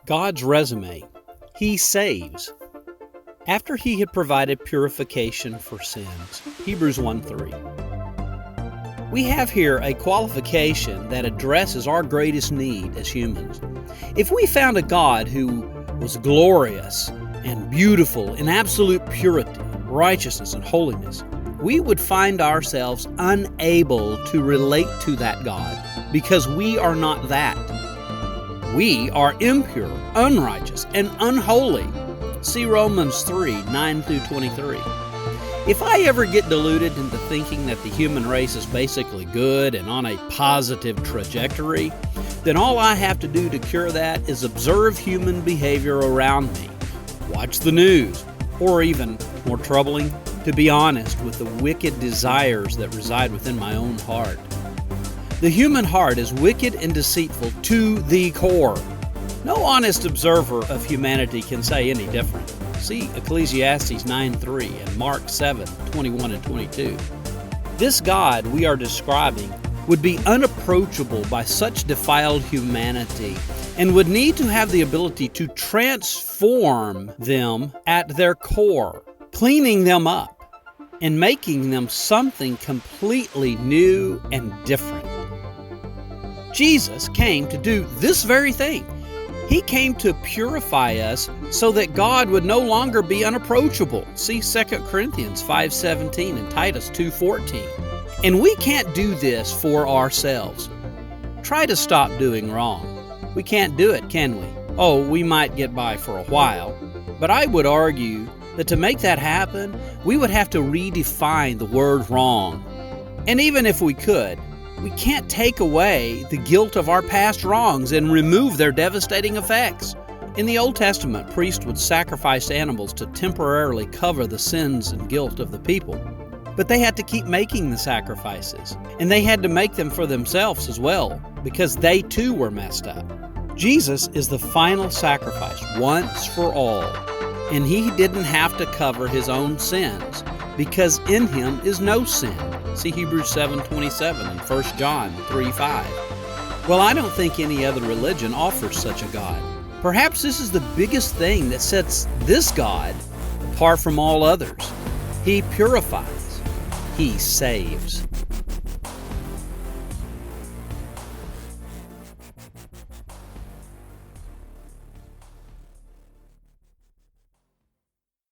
God's resume. He saves. After he had provided purification for sins. Hebrews 1:3. We have here a qualification that addresses our greatest need as humans. If we found a God who was glorious and beautiful in absolute purity, righteousness, and holiness, we would find ourselves unable to relate to that God because we are not that. We are impure, unrighteous, and unholy. See Romans 3:9-23. If I ever get deluded into thinking that the human race is basically good and on a positive trajectory, then all I have to do to cure that is observe human behavior around me, watch the news, or even more troubling, to be honest with the wicked desires that reside within my own heart. The human heart is wicked and deceitful to the core. No honest observer of humanity can say any different. See Ecclesiastes 9:3 and Mark 7:21 and 22. This God we are describing would be unapproachable by such defiled humanity and would need to have the ability to transform them at their core, cleaning them up and making them something completely new and different. Jesus came to do this very thing. He came to purify us so that God would no longer be unapproachable. See 2 Corinthians 5:17 and Titus 2:14. And we can't do this for ourselves. Try to stop doing wrong. We can't do it, can we? Oh, we might get by for a while. But I would argue that to make that happen, we would have to redefine the word wrong. And even if we could, we can't take away the guilt of our past wrongs and remove their devastating effects. In the Old Testament, priests would sacrifice animals to temporarily cover the sins and guilt of the people. But they had to keep making the sacrifices, and they had to make them for themselves as well, because they too were messed up. Jesus is the final sacrifice, once for all, and he didn't have to cover his own sins, because in him is no sin. See Hebrews 7:27 and 1 John 3:5. Well, I don't think any other religion offers such a God. Perhaps this is the biggest thing that sets this God apart from all others. He purifies. He saves.